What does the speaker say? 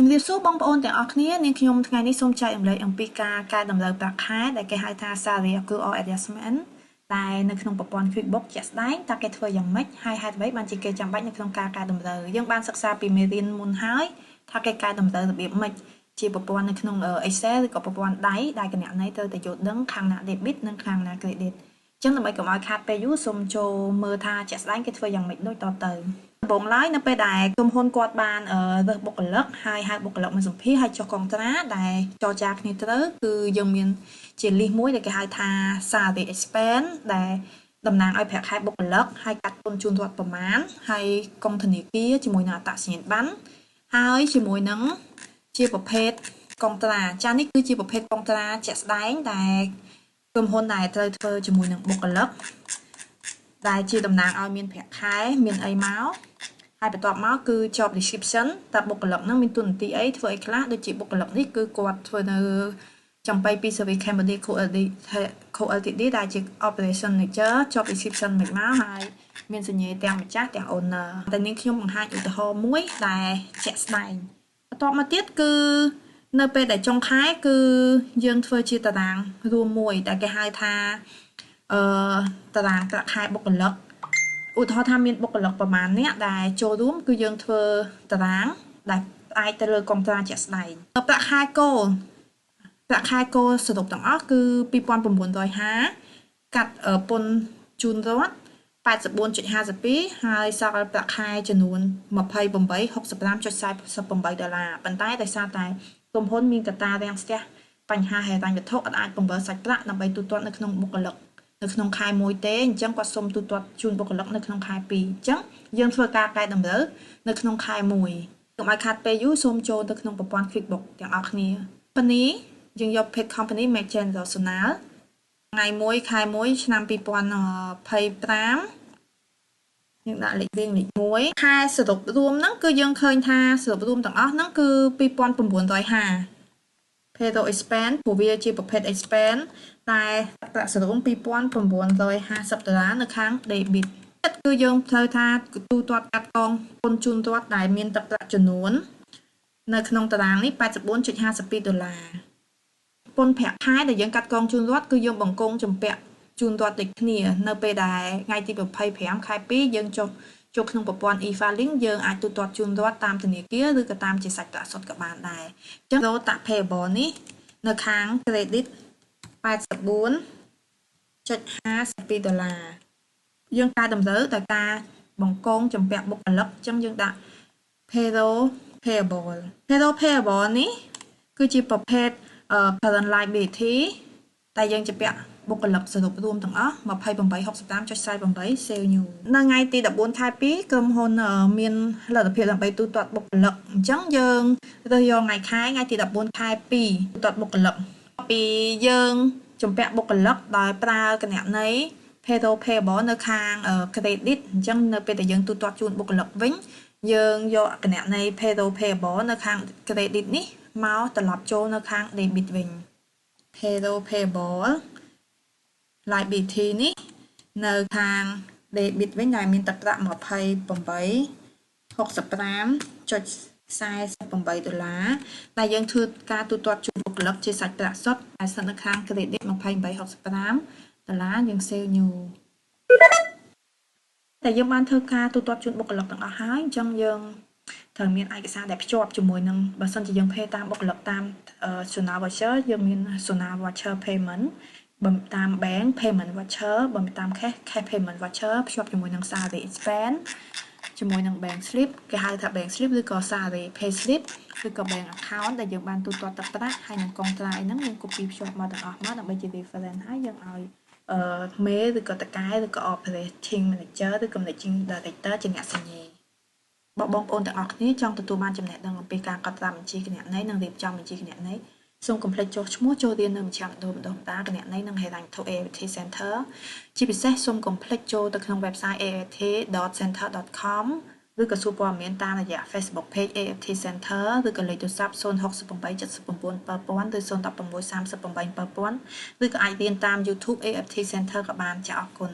ជំរាបសួរបងប្អូនទាំងអស់គ្នានាងខ្ញុំថ្ងៃនេះសូមចែករំលែកអំពីការកែតម្រូវប្រាក់ខែដែលគេហៅថា salary accrual adjustment តែនៅក្នុងប្រព័ន្ធ QuickBooks ជាក់ស្ដែងតើគេធ្វើយ៉ាងម៉េចហើយហេតុអ្វីបានជាគេចាំបាច់នៅក្នុងការកែតម្រូវយើងបានសិក្សាពីមេរៀនមុនហើយថាគេកែតម្រូវរបៀបម៉េចជាប្រព័ន្ធនៅក្នុង Excel ឬក៏ប្រព័ន្ធដៃដែលគណនេយ្យត្រូវតែយល់ដឹងខាងណា debit និងខាងណា credit អញ្ចឹងដើម្បីកុំឲ្យខាតពេលយូរសូមចូលមើលថាជាក់ស្ដែងគេធ្វើយ៉ាងម៉េចដូចតទៅដំបូងឡើយនៅពេលដែលក្រុមហ៊ុនគាត់បានរើសបុគ្គលិកហើយហៅបុគ្គលិកមកសម្ភាសហើយចុះកងត្រាដែលចរចាគ្នាត្រូវគឺយើងមានជា list មួយដែលគេហៅថា salary expense ដែលតំណាងឲ្យប្រាក់ខែបុគ្គលិកហើយកាត់ពន្ធជូនរដ្ឋប្រមាណហើយកងធនាគារជាមួយនឹងអត្តសញ្ញាណប័ណ្ណហើយជាមួយនឹងជាប្រភេទកងត្រាចានេះគឺជាប្រភេទកងត្រាជាក់ស្ដែងដែលក្រុមហ៊ុនដែលត្រូវធ្វើជាមួយនឹងបុគ្គលិកដែលជាតំណាងឲ្យមានប្រាក់ខែមានអីមកហើយបន្ទាប់មកគឺ job description តើបុគ្គលិកហ្នឹងមានតួនាទីអីធ្វើអីខ្លះដូចជាបុគ្គលិកនេះគឺគាត់ធ្វើនៅចំបៃពី Service Cambodia Co Ltd ដែលជា Operation Manager job description មិនមកហើយមានសញ្ញាទាំងម្ចាស់ទាំង owner តែនាងខ្ញុំបង្ហាញឧទាហរណ៍មួយដែលជាក់ស្ដែងបន្ទាប់មកទៀតគឺនៅពេលដែលចុងខែគឺយើងធ្វើជាតារាងរួមមួយដែលគេហៅថាតារាងប្រាក់ខែបុគ្គលិកឧទាហរណ៍ថាមានបុគ្គលិកប្រមាណអ្នកដែលចូលរួមគឺយើងធ្វើតារាងដែលផ្អែកទៅលើកុងត្រាជាក់ស្ដែងប្រាក់ខែគោលសរុបទាំងអស់គឺ2950កាត់ពន្ធជូនរដ្ឋ 84.52 ហើយសល់ប្រាក់ខែចំនួន28.65.48ដុល្លារប៉ុន្តែដោយសារតែក្រុមហ៊ុនមានកត្តារាំងស្ទះបញ្ហាហិរញ្ញវត្ថុអាចបង្វិលសាច់ប្រាក់ដើម្បីទូទាត់នៅក្នុងបុគ្គលិកនៅក្នុងខែ1ទេអញ្ចឹងគាត់សុំទូទាត់ជូនបុគ្គលិកនៅក្នុងខែ2អញ្ចឹងយើងធ្វើការកែតម្រូវនៅក្នុងខែ1កុំឲ្យខាតពេលយូរសូមចូលទៅក្នុងប្រព័ន្ធ QuickBooks ទាំងអស់គ្នាប៉ុន្តែយើងយក Page Company Make General ថ្ងៃ1ខែ1ឆ្នាំ2025យើងដាក់លេខរៀងលេខ1ខែសរុបរួមហ្នឹងគឺយើងឃើញថាសរុបរួមទាំងអស់ហ្នឹងគឺ2950 Payroll expense ព្រោះវាជាប្រភេទ expense តែប្រាក់សរុប$2950នៅខាង debit គឺយើងត្រូវថាទូទាត់កាត់កងពន្ធជូនរដ្ឋដែលមានទឹកប្រាក់ចំនួននៅក្នុងតារាងនេះ$84.52ពន្ធប្រាក់ខែដែលយើងកាត់កងជូនរដ្ឋគឺយើងបង្កងចំពាក់ជូនរដ្ឋដូចគ្នានៅពេលដែលថ្ងៃទី25ខែ2យើងចុះក្នុងប្រព័ន្ធ e-filing យើងអាចទូទាត់ជូនរដ្ឋតាមធនាគារឬក៏តាមជាសាច់ប្រាក់សុទ្ធក៏បានដែរអញ្ចឹងរកតាក់ payable នេះនៅខាង credit $84.52យើងកែតម្រូវដោយការបង្កងចំពាក់បុគ្គលិកអញ្ចឹងយើងដាក់ payroll payable នេះគឺជាប្រភេទcurrent liability តែយើងចំពាក់បុគ្គលិកសរុបរួមទាំងអស់28.65.48 sale new នៅថ្ងៃទី14ខែ2ក្រុមហ៊ុនមានលទ្ធភាពដើម្បីទូទាត់បុគ្គលិកអញ្ចឹងយើងរើសយកថ្ងៃទី14ខែ2ទូទាត់បុគ្គលិកពីយើងចំពាក់បុគ្គលិកដោយប្រើគណនេយ្យ payroll payable នៅខាង credit អញ្ចឹងនៅពេលដែលយើងទូទាត់ជូនបុគ្គលិកវិញយើងយកគណនេយ្យ payroll payable នៅខាង credit នេះមកត្រឡប់ចូលនៅខាង debit វិញ payroll payable liability នេះនៅខាង debit វិញដែលមានទឹកប្រាក់$28.48 ដែលយើងធ្វើការទូទាត់ជូនបុគ្គលិកជាសាច់ប្រាក់សុទ្ធដែលស្ថិតនៅខាង credit $28.65យើង sale new តែយើងបានធ្វើការទូទាត់ជូនបុគ្គលិកទាំងអស់ហើយអញ្ចឹងយើងត្រូវមានឯកសារដែលភ្ជាប់ជាមួយនឹងបើសិនជាយើង pay តាមបុគ្គលិកតាម Sona voucher យើងមាន Sona voucher payment បើតាម bank payment voucher បើតាម cash payment voucher ភ្ជាប់ជាមួយនឹង salary expense ជាមួយនឹង bank slip គេហៅថា bank slip ឬក៏ salary pay slip ឬក៏ bank account ដែលយើងបានទូទាត់ទឹកប្រាក់ហើយនឹងកងត្រាអីហ្នឹងយើង copy ភ្ជាប់មកទាំងអស់មកដើម្បីជា reference ហើយយើងឲ្យមេឬក៏តកែឬក៏ operating manager ឬក៏ managing director ជាអ្នកសញ្ញាបងប្អូនទាំងអស់គ្នាចង់ទទួលបានចំណេះដឹងអំពីការកត់ត្រាបញ្ជីគណនេយ្យនិងរៀបចំបញ្ជីគណនេយ្យសូមកុំភ្លេចចុះឈ្មោះចូលរៀននៅមជ្ឈមណ្ឌលបណ្ដុះបណ្ដាលគណនេយ្យនិងហិរញ្ញវត្ថុ AFT Center ជាពិសេសសូមកុំភ្លេចចូលទៅក្នុង website aft.center.com ឬក៏សួរព័ត៌មានតាមរយៈ Facebook page AFT Center ឬក៏លេខទូរស័ព្ទ068797000ឬ016388000ឬក៏អាចរៀនតាម YouTube AFT Center ក៏បានចា៎អរគុណ